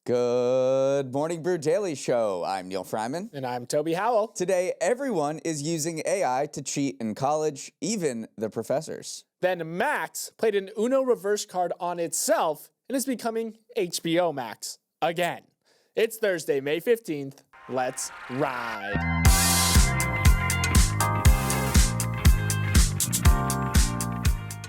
Good morning, Brew Daily show. I'm Neal Freyman. And I'm Toby Howell. Today, everyone is using AI to cheat in college, even the professors. Then Max played an Uno reverse card on itself and is becoming HBO Max again. It's Thursday, May 15th. Let's ride.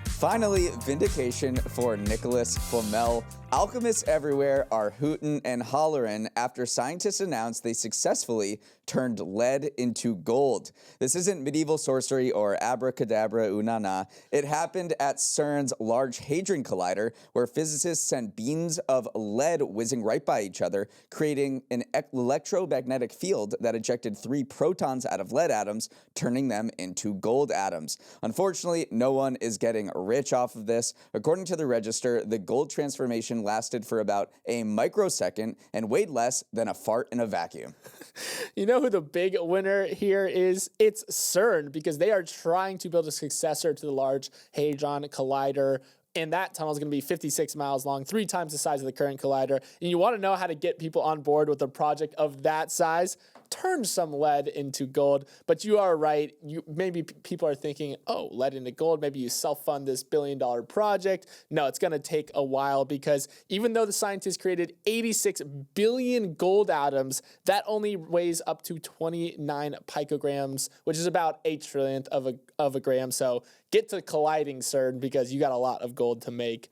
Finally, vindication for Nicholas Flamel. Alchemists everywhere are hootin' and hollerin' after scientists announced they successfully turned lead into gold. This isn't medieval sorcery or abracadabra unana. It happened at CERN's Large Hadron Collider, where physicists sent beams of lead whizzing right by each other, creating an electromagnetic field that ejected 3 protons out of lead atoms, turning them into gold atoms. Unfortunately, no one is getting rich off of this. According to the Register, the gold transformation lasted for about a microsecond and weighed less than a fart in a vacuum. You know who the big winner here is? It's CERN, because they are trying to build a successor to the Large Hadron Collider. And that tunnel is going to be 56 miles long, 3 times the size of the current collider. And you want to know how to get people on board with a project of that size? Turn some lead into gold. But you are right. Maybe people are thinking, oh, lead into gold. Maybe you self-fund this billion-dollar project. No, it's going to take a while, because even though the scientists created 86 billion gold atoms, that only weighs up to 29 picograms, which is about 1 trillionth of a gram. So get to colliding, CERN, because you got a lot of gold to make.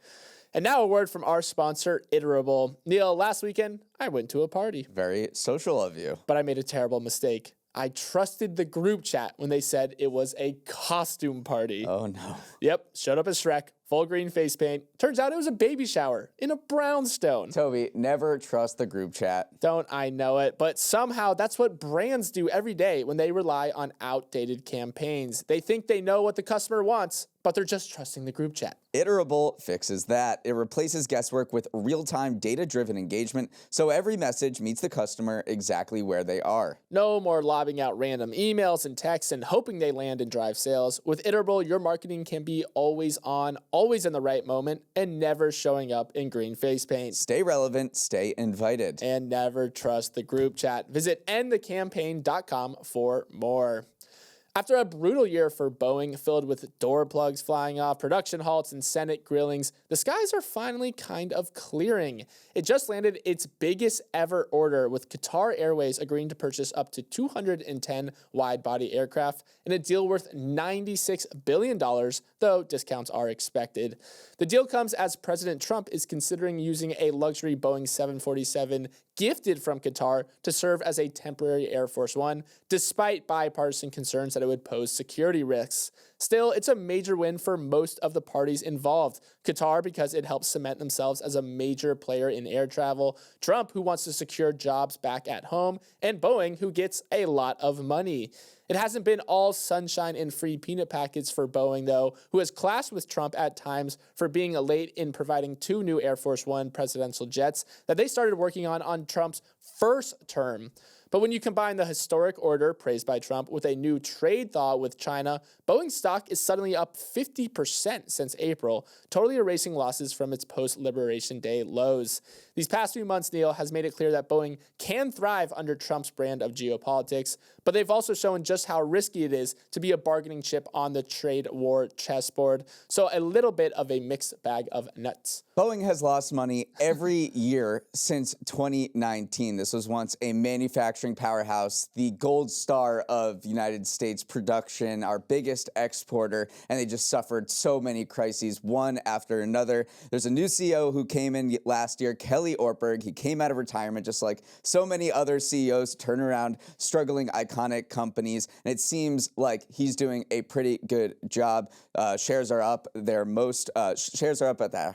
And now a word from our sponsor, Iterable. Neal, last weekend, I went to a party. Very social of you. But I made a terrible mistake. I trusted the group chat when they said it was a costume party. Oh, no. Yep, showed up as Shrek, full green face paint. Turns out it was a baby shower in a brownstone. Toby, never trust the group chat. Don't I know it? But somehow that's what brands do every day when they rely on outdated campaigns. They think they know what the customer wants, but they're just trusting the group chat. Iterable fixes that. It replaces guesswork with real-time, data-driven engagement, so every message meets the customer exactly where they are. No more lobbing out random emails and texts and hoping they land and drive sales. With Iterable, your marketing can be always on, always in the right moment, and never showing up in green face paint. Stay relevant, stay invited. And never trust the group chat. Visit endthecampaign.com for more. After a brutal year for Boeing, filled with door plugs flying off, production halts, and Senate grillings, the skies are finally kind of clearing. It just landed its biggest ever order, with Qatar Airways agreeing to purchase up to 210 wide-body aircraft in a deal worth $96 billion, though discounts are expected. The deal comes as President Trump is considering using a luxury Boeing 747 gifted from Qatar to serve as a temporary Air Force One, despite bipartisan concerns that it would pose security risks. Still, it's a major win for most of the parties involved. Qatar, because it helps cement themselves as a major player in air travel, Trump, who wants to secure jobs back at home, and Boeing, who gets a lot of money. It hasn't been all sunshine and free peanut packets for Boeing, though, who has clashed with Trump at times for being late in providing 2 new Air Force One presidential jets that they started working on Trump's first term. But when you combine the historic order praised by Trump with a new trade thaw with China, Boeing stock is suddenly up 50% since April, totally erasing losses from its post-Liberation Day lows. These past few months, Neal, has made it clear that Boeing can thrive under Trump's brand of geopolitics, but they've also shown just how risky it is to be a bargaining chip on the trade war chessboard. So a little bit of a mixed bag of nuts. Boeing has lost money every year since 2019. This was once a manufacturing powerhouse, the gold star of United States production, our biggest exporter, and they just suffered so many crises, one after another. There's a new CEO who came in last year, Kelly Ortberg. He came out of retirement just like so many other CEOs, turn around struggling iconic companies, and it seems like he's doing a pretty good job. Shares are up at their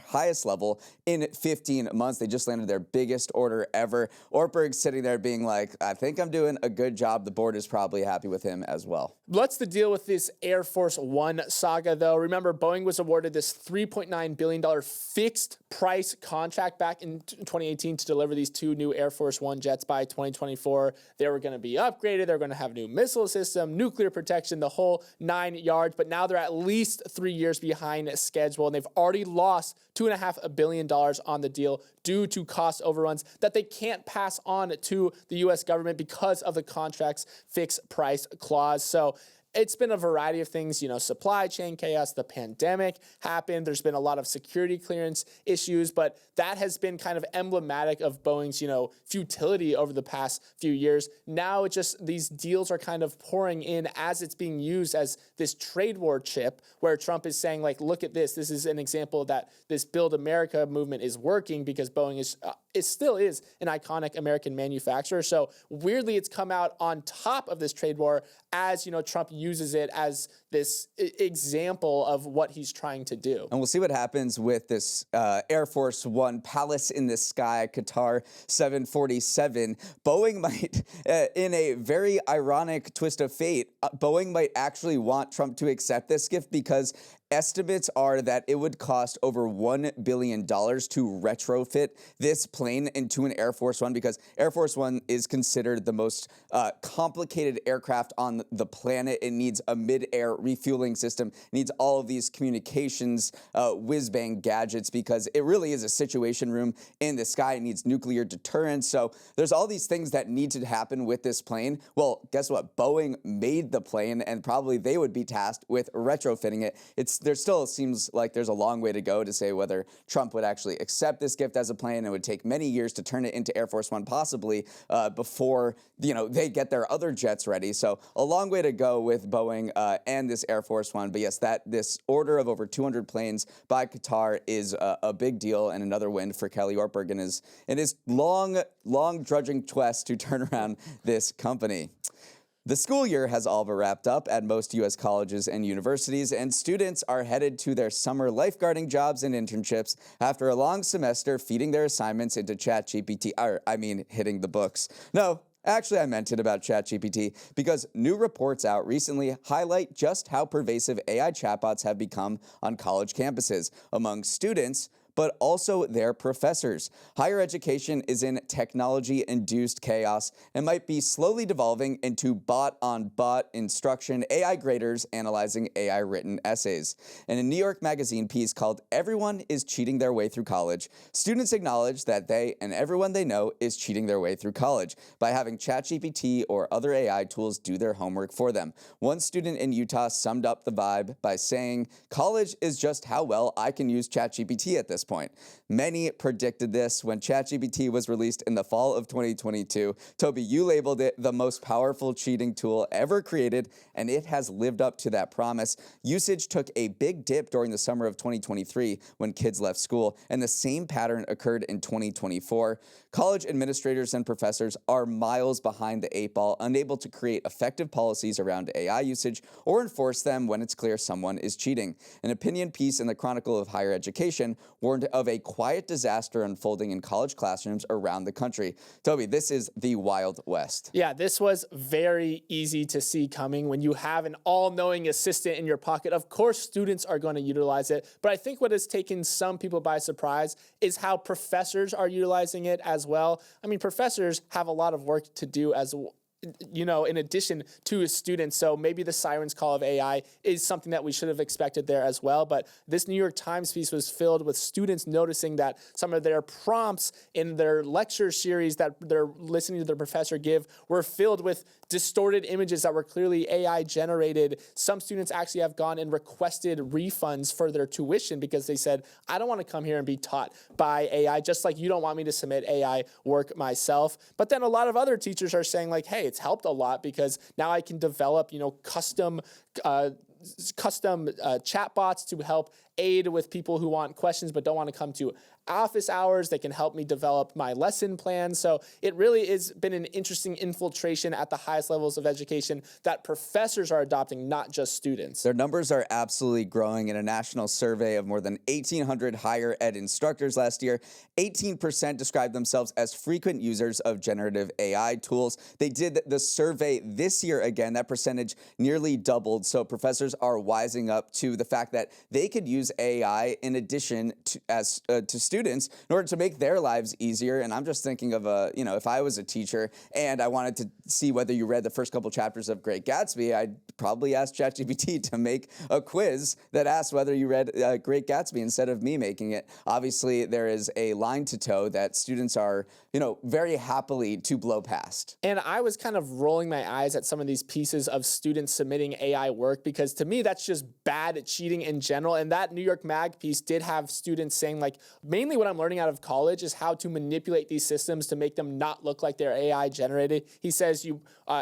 highest level in 15 months. They just landed their biggest order ever. Ortberg's sitting there being like, I think I'm doing a good job. The board is probably happy with him as well. What's the deal with this Air Force One saga, though? Remember, Boeing was awarded this $3.9 billion fixed price contract back in 2018 to deliver these 2 new Air Force One jets by 2024. They were going to be upgraded. They're going to have new missile system, nuclear protection, the whole 9 yards. But now they're at least 3 years behind schedule, and they've already lost $2.5 billion on the deal due to cost overruns that they can't pass on to the U.S. government because of the contract's fixed price clause. So it's been a variety of things, supply chain chaos, the pandemic happened. There's been a lot of security clearance issues, but that has been kind of emblematic of Boeing's, futility over the past few years. Now these deals are kind of pouring in as it's being used as this trade war chip where Trump is saying, like, look at this. This is an example that this Build America movement is working because Boeing it still is an iconic American manufacturer. So weirdly, it's come out on top of this trade war as, Trump uses it as this example of what he's trying to do. And we'll see what happens with this Air Force One Palace in the Sky Qatar 747. Boeing might, in a very ironic twist of fate, Boeing might actually want Trump to accept this gift because estimates are that it would cost over $1 billion to retrofit this plane into an Air Force One because Air Force One is considered the most complicated aircraft on the planet. It needs a mid-air refueling system. It needs all of these communications whiz-bang gadgets because it really is a situation room in the sky. It needs nuclear deterrence. So there's all these things that need to happen with this plane. Well, guess what? Boeing made the plane, and probably they would be tasked with retrofitting it. There still seems like there's a long way to go to say whether Trump would actually accept this gift as a plane. It would take many years to turn it into Air Force One, possibly before they get their other jets ready. So a long way to go with Boeing and this Air Force One. But yes, this order of over 200 planes by Qatar is a big deal and another win for Kelly Ortberg in his long drudging quest to turn around this company. The school year has all but wrapped up at most U.S. colleges and universities, and students are headed to their summer lifeguarding jobs and internships after a long semester feeding their assignments into ChatGPT, hitting the books. No, actually, I meant it about ChatGPT because new reports out recently highlight just how pervasive AI chatbots have become on college campuses among students, but also their professors. Higher education is in technology-induced chaos and might be slowly devolving into bot-on-bot instruction, AI graders analyzing AI-written essays. In a New York Magazine piece called "Everyone is Cheating Their Way Through College," students acknowledge that they and everyone they know is cheating their way through college by having ChatGPT or other AI tools do their homework for them. One student in Utah summed up the vibe by saying, "College is just how well I can use ChatGPT at this point." Many predicted this when ChatGPT was released in the fall of 2022. Toby, you labeled it the most powerful cheating tool ever created, and it has lived up to that promise. Usage took a big dip during the summer of 2023 when kids left school, and the same pattern occurred in 2024. College administrators and professors are miles behind the 8 ball, unable to create effective policies around AI usage or enforce them when it's clear someone is cheating. An opinion piece in the Chronicle of Higher Education warned of a quiet disaster unfolding in college classrooms around the country. Toby, this is the Wild West. Yeah, this was very easy to see coming. When you have an all-knowing assistant in your pocket, of course students are going to utilize it. But I think what has taken some people by surprise is how professors are utilizing it as well. I mean, professors have a lot of work to do as in addition to students. So maybe the siren's call of AI is something that we should have expected there as well. But this New York Times piece was filled with students noticing that some of their prompts in their lecture series that they're listening to their professor give were filled with distorted images that were clearly AI generated. Some students actually have gone and requested refunds for their tuition because they said, I don't want to come here and be taught by AI, just like you don't want me to submit AI work myself. But then a lot of other teachers are saying like, hey, it's helped a lot because now I can develop, custom chatbots to help aid with people who want questions but don't want to come to office hours. They can help me develop my lesson plan. So it really has been an interesting infiltration at the highest levels of education that professors are adopting, not just students. Their numbers are absolutely growing. In a national survey of more than 1,800 higher ed instructors last year, 18% described themselves as frequent users of generative AI tools. They did the survey this year again. That percentage nearly doubled. So professors are wising up to the fact that they could use use AI in addition to students in order to make their lives easier. And I'm just thinking of if I was a teacher and I wanted to see whether you read the first couple chapters of Great Gatsby, I'd probably ask ChatGPT to make a quiz that asks whether you read Great Gatsby instead of me making it. Obviously, there is a line to toe that students are, very happily to blow past. And I was kind of rolling my eyes at some of these pieces of students submitting AI work because to me, that's just bad cheating in general. And that New York Mag piece did have students saying, like, mainly what I'm learning out of college is how to manipulate these systems to make them not look like they're AI generated. He says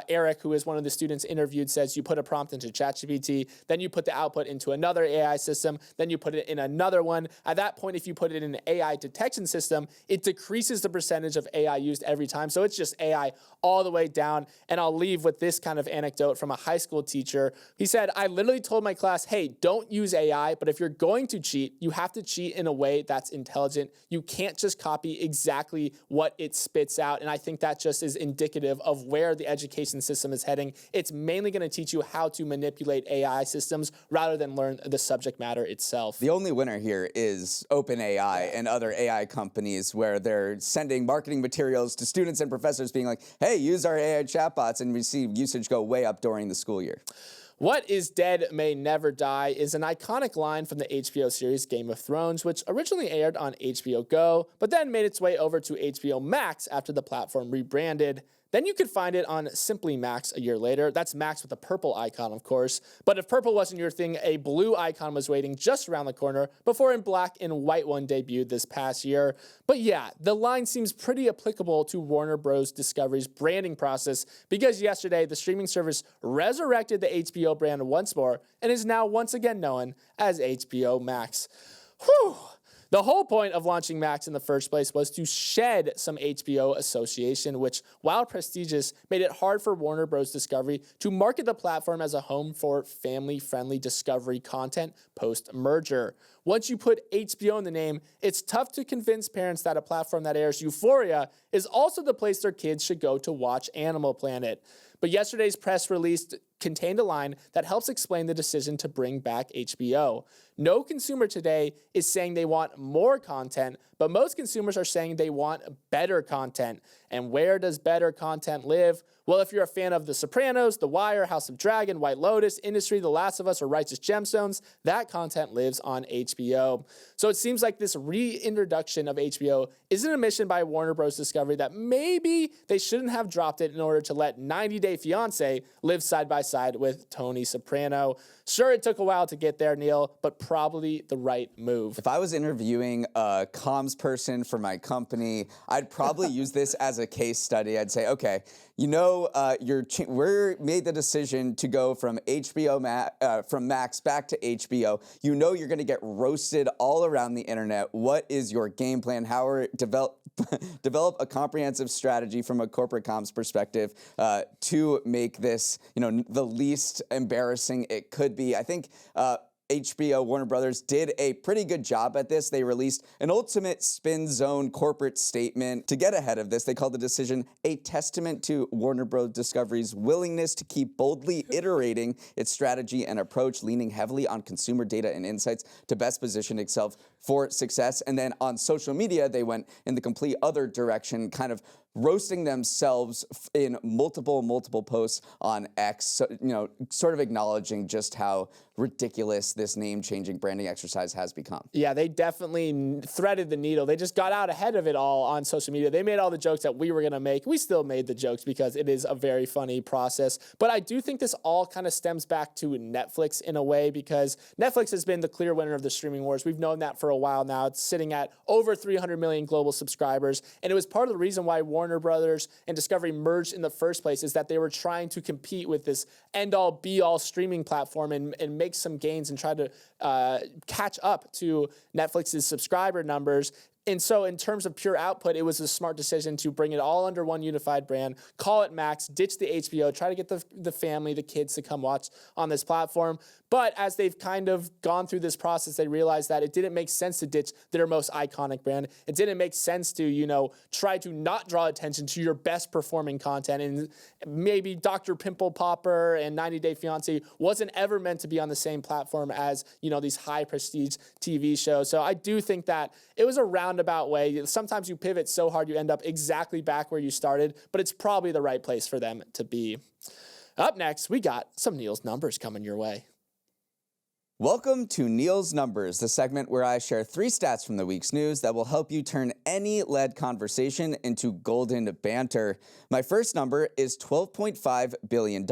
Eric, who is one of the students interviewed, says you put a prompt into ChatGPT, then you put the output into another AI system, then you put it in another one. At that point, if you put it in an AI detection system, it decreases the percentage of AI used every time. So it's just AI all the way down. And I'll leave with this kind of anecdote from a high school teacher. He said, I literally told my class, hey, don't use AI, but if you're going to cheat, you have to cheat in a way that's intelligent. You can't just copy exactly what it spits out. And I think that just is indicative of where the education system is heading. It's mainly going to teach you how to manipulate AI systems rather than learn the subject matter itself. The only winner here is OpenAI and other AI companies where they're sending marketing materials to students and professors being like, hey, use our AI chatbots, and we see usage go way up during the school year. What is dead may never die is an iconic line from the HBO series Game of Thrones, which originally aired on HBO Go, but then made its way over to HBO Max after the platform rebranded. Then you could find it on Simply Max a year later. That's Max with a purple icon, of course. But if purple wasn't your thing, a blue icon was waiting just around the corner before a black and white one debuted this past year. But yeah, the line seems pretty applicable to Warner Bros. Discovery's branding process because yesterday the streaming service resurrected the HBO brand once more and is now once again known as HBO Max. Whew! The whole point of launching Max in the first place was to shed some HBO association, which, while prestigious, made it hard for Warner Bros. Discovery to market the platform as a home for family-friendly Discovery content post-merger. Once you put HBO in the name, it's tough to convince parents that a platform that airs Euphoria is also the place their kids should go to watch Animal Planet. But yesterday's press release contained a line that helps explain the decision to bring back HBO. No consumer today is saying they want more content, but most consumers are saying they want better content. And where does better content live? Well, if you're a fan of The Sopranos, The Wire, House of Dragon, White Lotus, Industry, The Last of Us, or Righteous Gemstones, that content lives on HBO. So it seems like this reintroduction of HBO is an admission by Warner Bros. Discovery that maybe they shouldn't have dropped it in order to let 90 Day Fiancé live side by side with Tony Soprano. Sure, it took a while to get there, Neal, but probably the right move. If I was interviewing a comms person for my company, I'd probably use this as a case study. I'd say, okay, we made the decision to go from from Max back to HBO. You know you're going to get roasted all around the internet. What is your game plan? How are develop a comprehensive strategy from a corporate comms perspective to make this, the least embarrassing it could be. I think HBO, Warner Brothers, did a pretty good job at this. They released an ultimate spin zone corporate statement to get ahead of this. They called the decision a testament to Warner Bros. Discovery's willingness to keep boldly iterating its strategy and approach, leaning heavily on consumer data and insights to best position itself for success. And then on social media, they went in the complete other direction, kind of roasting themselves in multiple posts on X, so, sort of acknowledging just how ridiculous this name-changing branding exercise has become. Yeah, they definitely threaded the needle. They just got out ahead of it all on social media. They made all the jokes that we were going to make. We still made the jokes because it is a very funny process. But I do think this all kind of stems back to Netflix in a way because Netflix has been the clear winner of the streaming wars. We've known that for a while now. It's sitting at over 300 million global subscribers. And it was part of the reason why Warner Brothers and Discovery merged in the first place is that they were trying to compete with this end-all, be-all streaming platform and make some gains and try to catch up to Netflix's subscriber numbers. And so in terms of pure output, it was a smart decision to bring it all under one unified brand, call it Max, ditch the HBO, try to get the family, the kids to come watch on this platform. But as they've kind of gone through this process, they realized that it didn't make sense to ditch their most iconic brand. It didn't make sense to, try to not draw attention to your best performing content. And maybe Dr. Pimple Popper and 90 Day Fiancé wasn't ever meant to be on the same platform as, these high prestige TV shows. So I do think that it was a roundabout way. Sometimes you pivot so hard you end up exactly back where you started, but it's probably the right place for them to be. Up next, we got some Neal's numbers coming your way. Welcome to Neal's Numbers, the segment where I share 3 stats from the week's news that will help you turn any lead conversation into golden banter. My first number is $12.5 billion,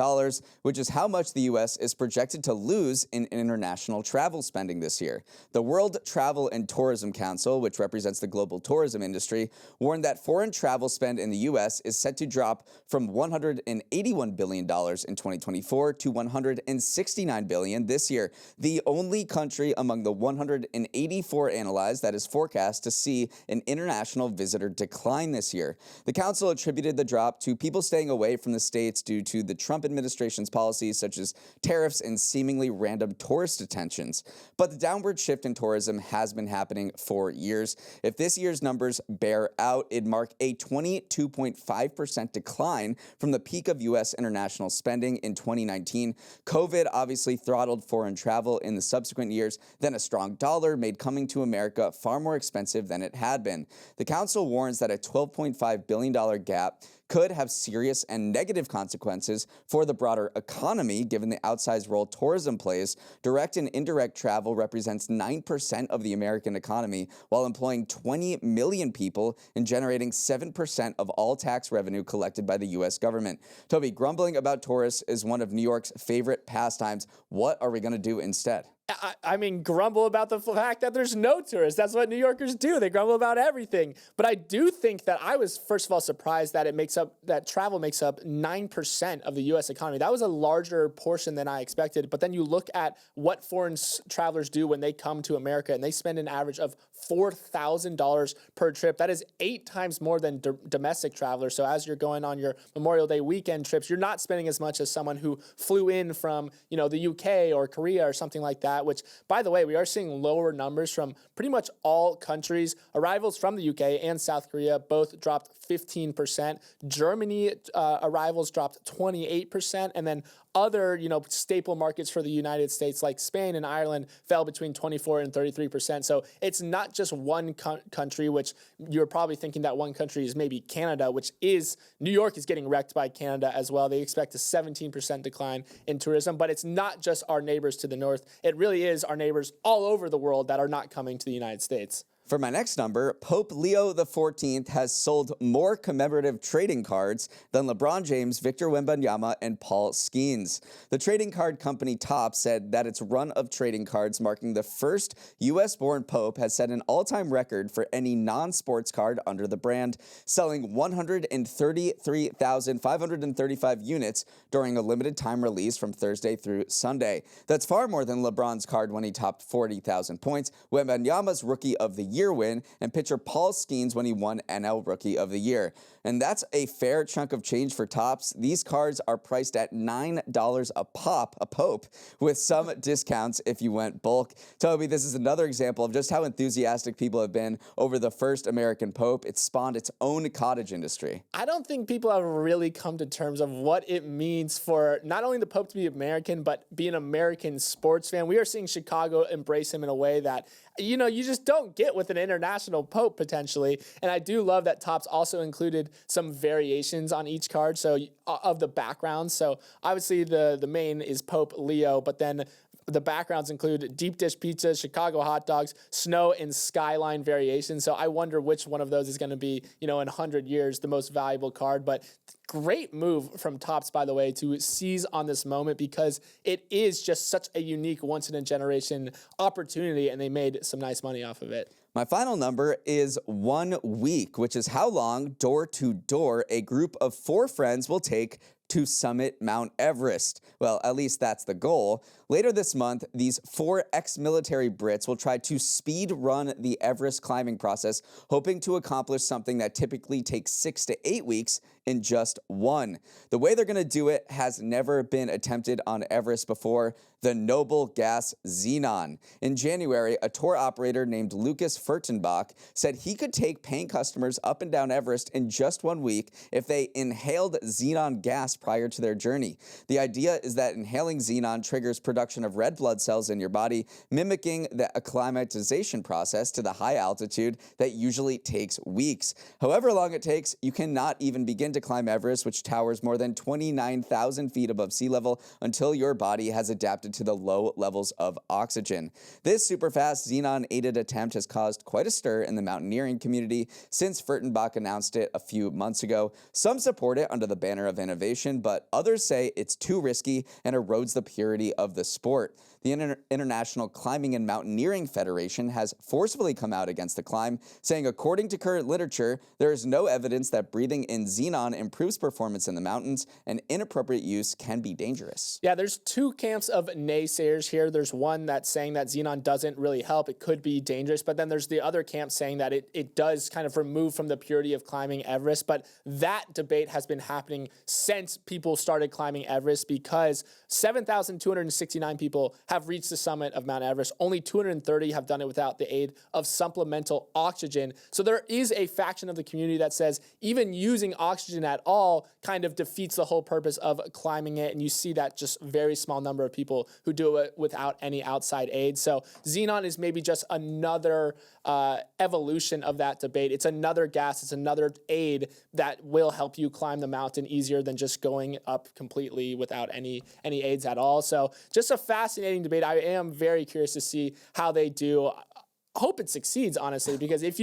which is how much the U.S. is projected to lose in international travel spending this year. The World Travel and Tourism Council, which represents the global tourism industry, warned that foreign travel spend in the U.S. is set to drop from $181 billion in 2024 to $169 billion this year. The only country among the 184 analyzed that is forecast to see an international visitor decline this year. The council attributed the drop to people staying away from the states due to the Trump administration's policies such as tariffs and seemingly random tourist detentions. But the downward shift in tourism has been happening for years. If this year's numbers bear out, it'd mark a 22.5% decline from the peak of U.S. international spending in 2019. COVID obviously throttled foreign travel in the subsequent years, then a strong dollar made coming to America far more expensive than it had been. The council warns that a $12.5 billion gap could have serious and negative consequences for the broader economy, given the outsized role tourism plays. Direct and indirect travel represents 9% of the American economy, while employing 20 million people and generating 7% of all tax revenue collected by the U.S. government. Toby, grumbling about tourists is one of New York's favorite pastimes. What are we going to do instead? I mean, grumble about the fact that there's no tourists. That's what New Yorkers do. They grumble about everything. But I do think that I was, first of all, surprised that travel makes up 9% of the U.S. economy. That was a larger portion than I expected. But then you look at what foreign travelers do when they come to America, and they spend an average of $4,000 per trip. That is 8 times more than domestic travelers. So as you're going on your Memorial Day weekend trips, you're not spending as much as someone who flew in from, the UK or Korea or something like that. Which, by the way, we are seeing lower numbers from pretty much all countries. Arrivals from the UK and South Korea both dropped 15%. Germany arrivals dropped 28%. And then other, staple markets for the United States like Spain and Ireland fell between 24 and 33%. So it's not just one country, which you're probably thinking that one country is maybe Canada, which is New York is getting wrecked by Canada as well. They expect a 17% decline in tourism, but it's not just our neighbors to the north. It really is our neighbors all over the world that are not coming to the United States. For my next number, Pope Leo XIV has sold more commemorative trading cards than LeBron James, Victor Wembanyama, and Paul Skeens. The trading card company Topps said that its run of trading cards marking the first U.S.-born Pope has set an all-time record for any non-sports card under the brand, selling 133,535 units during a limited-time release from Thursday through Sunday. That's far more than LeBron's card when he topped 40,000 points, Wembanyama's Rookie of the Year win, and pitcher Paul Skeens when he won NL Rookie of the Year. And that's a fair chunk of change for Topps. These cards are priced at $9 a Pope, with some discounts if you went bulk. Toby, this is another example of just how enthusiastic people have been over the first American Pope. It spawned its own cottage industry. I don't think people have really come to terms of what it means for not only the Pope to be American, but be an American sports fan. We are seeing Chicago embrace him in a way that, you just don't get with an international Pope potentially. And I do love that Topps also included some variations on each card, so of the background. So obviously the main is Pope Leo, but then the backgrounds include deep dish pizza, Chicago hot dogs, snow, and skyline variations. So I wonder which one of those is going to be, in 100 years, the most valuable card. But great move from Topps, by the way, to seize on this moment because it is just such a unique once-in-a-generation opportunity, and they made some nice money off of it. My final number is 1 week, which is how long door to door a group of 4 friends will take to summit Mount Everest. Well, at least that's the goal. Later this month, these 4 ex-military Brits will try to speed run the Everest climbing process, hoping to accomplish something that typically takes 6 to 8 weeks in just 1. The way they're going to do it has never been attempted on Everest before: the noble gas xenon. In January, a tour operator named Lucas Furtenbach said he could take paying customers up and down Everest in just 1 week if they inhaled xenon gas prior to their journey. The idea is that inhaling xenon triggers production of red blood cells in your body, mimicking the acclimatization process to the high altitude that usually takes weeks. However long it takes, you cannot even begin to climb Everest, which towers more than 29,000 feet above sea level, until your body has adapted to the low levels of oxygen. This super-fast xenon-aided attempt has caused quite a stir in the mountaineering community since Furtenbach announced it a few months ago. Some support it under the banner of innovation, but others say it's too risky and erodes the purity of the sport. The International Climbing and Mountaineering Federation has forcefully come out against the climb, saying according to current literature, there is no evidence that breathing in xenon improves performance in the mountains, and inappropriate use can be dangerous. Yeah, there's 2 camps of naysayers here. There's one that's saying that xenon doesn't really help. It could be dangerous. But then there's the other camp saying that it does kind of remove from the purity of climbing Everest. But that debate has been happening since people started climbing Everest, because 7,269 people have reached the summit of Mount Everest. Only 230 have done it without the aid of supplemental oxygen. So there is a faction of the community that says even using oxygen at all kind of defeats the whole purpose of climbing it. And you see that just very small number of people who do it without any outside aid. So xenon is maybe just another evolution of that debate. It's another gas, it's another aid that will help you climb the mountain easier than just going up completely without any aids at all. So just a fascinating debate. I am very curious to see how they do. Hope it succeeds, honestly, because it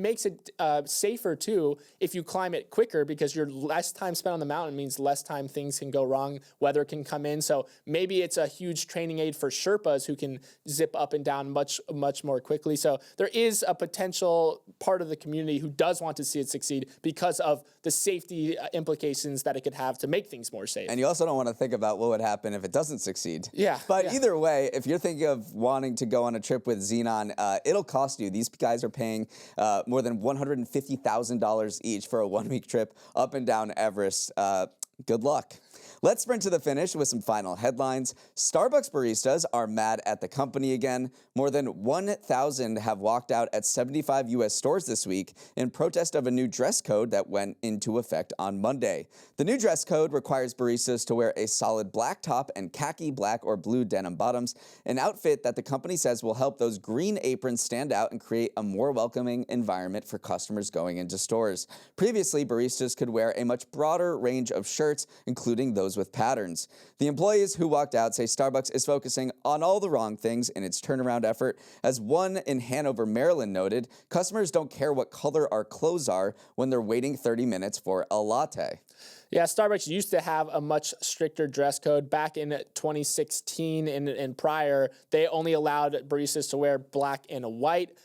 makes it safer too if you climb it quicker, because your less time spent on the mountain means less time things can go wrong, weather can come in. So maybe it's a huge training aid for Sherpas who can zip up and down much more quickly. So there is a potential part of the community who does want to see it succeed because of the safety implications that it could have to make things more safe. And you also don't want to think about what would happen if it doesn't succeed. Yeah. But either way, if you're thinking of wanting to go on a trip with xenon, it'll cost you. These guys are paying more than $150,000 each for a 1-week trip up and down Everest. Good luck. Let's sprint to the finish with some final headlines. Starbucks baristas are mad at the company again. More than 1,000 have walked out at 75 U.S. stores this week in protest of a new dress code that went into effect on Monday. The new dress code requires baristas to wear a solid black top and khaki, black, or blue denim bottoms, an outfit that the company says will help those green aprons stand out and create a more welcoming environment for customers going into stores. Previously, baristas could wear a much broader range of shirts, including those with patterns. The employees who walked out say Starbucks is focusing on all the wrong things in its turnaround effort. As one in Hanover, Maryland noted, customers don't care what color our clothes are when they're waiting 30 minutes for a latte. Yeah, Starbucks used to have a much stricter dress code. Back in 2016 and prior, they only allowed baristas to wear black and white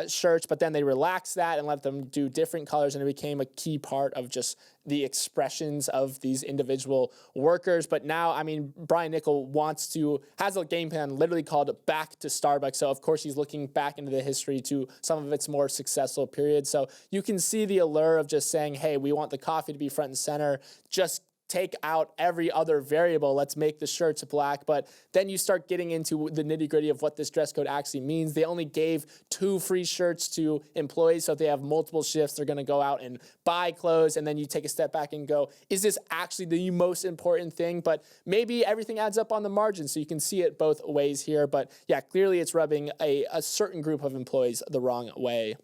shirts, but then they relaxed that and let them do different colors, and it became a key part of just the expressions of these individual workers. But now, I mean, Brian Nichol has a game plan literally called Back to Starbucks. So of course he's looking back into the history to some of its more successful periods. So you can see the allure of just saying, hey, we want the coffee to be front and center. Just take out every other variable. Let's make the shirts black. But then you start getting into the nitty gritty of what this dress code actually means. They only gave 2 free shirts to employees. So if they have multiple shifts, they're going to go out and buy clothes. And then you take a step back and go, is this actually the most important thing? But maybe everything adds up on the margin. So you can see it both ways here. But yeah, clearly it's rubbing a certain group of employees the wrong way.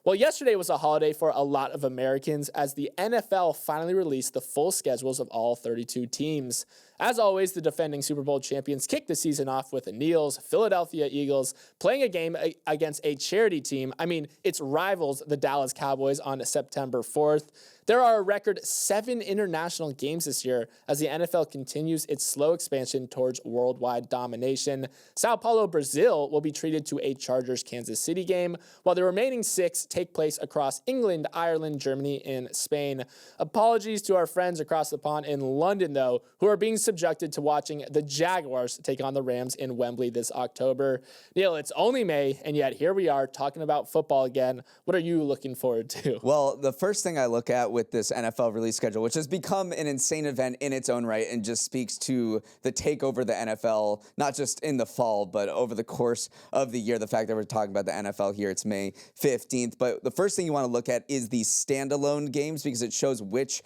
Well, yesterday was a holiday for a lot of Americans as the NFL finally released the full schedules of all 32 teams. As always, the defending Super Bowl champions kicked the season off with the Neal's Philadelphia Eagles playing a game against a charity team. I mean, its rivals, the Dallas Cowboys, on September 4th. There are a record 7 international games this year as the NFL continues its slow expansion towards worldwide domination. Sao Paulo, Brazil will be treated to a Chargers-Kansas City game, while the remaining 6 take place across England, Ireland, Germany, and Spain. Apologies to our friends across the pond in London, though, who are being subjected to watching the Jaguars take on the Rams in Wembley this October. Neal, it's only May, and yet here we are talking about football again. What are you looking forward to? Well, the first thing I look at with this NFL release schedule, which has become an insane event in its own right and just speaks to the takeover of the NFL, not just in the fall, but over the course of the year. The fact that we're talking about the NFL here, it's May 15th. But the first thing you want to look at is the standalone games, because it shows which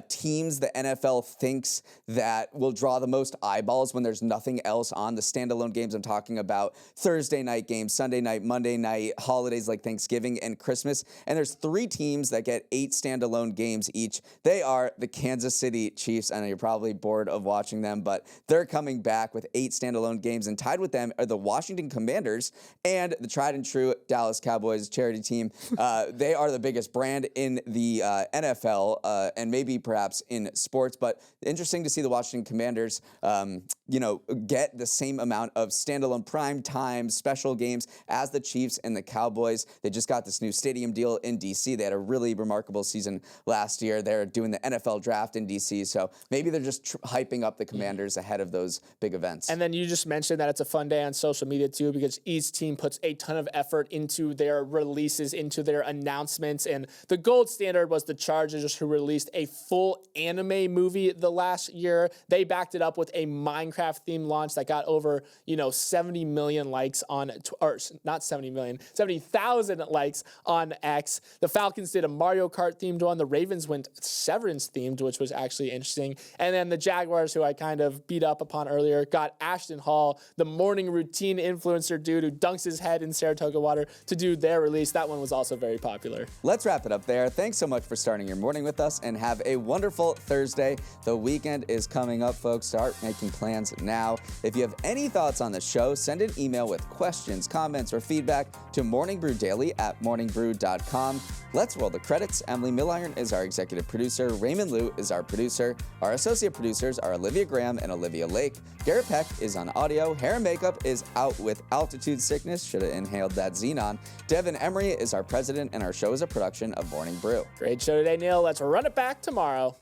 teams the NFL thinks that will draw the most eyeballs when there's nothing else on. The standalone games, I'm talking about Thursday night games, Sunday night, Monday night, holidays like Thanksgiving and Christmas. And there's 3 teams that get 8 standalone games each. They are the Kansas City Chiefs. I know you're probably bored of watching them, but they're coming back with 8 standalone games, and tied with them are the Washington Commanders and the tried and true Dallas Cowboys charity team. They are the biggest brand in the NFL and maybe perhaps in sports, but interesting to see the Washington Commanders, get the same amount of standalone prime time special games as the Chiefs and the Cowboys. They just got this new stadium deal in D.C. They had a really remarkable season last year. They're doing the NFL draft in D.C., so maybe they're just hyping up the Commanders ahead of those big events. And then you just mentioned that it's a fun day on social media too, because each team puts a ton of effort into their releases, into their announcements. And the gold standard was the Chargers, who released a full anime movie the last year. They backed it up with a Minecraft themed launch that got over 70 million likes on, or not 70 million, 70,000 likes on X. The Falcons did a Mario Kart themed one. The Ravens went Severance themed, which was actually interesting. And then the Jaguars, who I kind of beat up upon earlier, got Ashton Hall, the morning routine influencer dude who dunks his head in Saratoga water, to do their release. That one was also very popular. Let's wrap it up there. Thanks so much for starting your morning with us, and have a wonderful Thursday. The weekend is coming up, folks. Start making plans now. If you have any thoughts on the show, send an email with questions, comments, or feedback to morningbrew@morningbrew.com. Let's roll the credits. Emily Milliron is our executive producer. Raymond Liu is our producer. Our associate producers are Olivia Graham and Olivia Lake. Garrett Peck is on audio. Hair and makeup is out with altitude sickness. Should have inhaled that xenon. Devin Emery is our president, and our show is a production of Morning Brew. Great show today, Neal. Let's run it back tomorrow.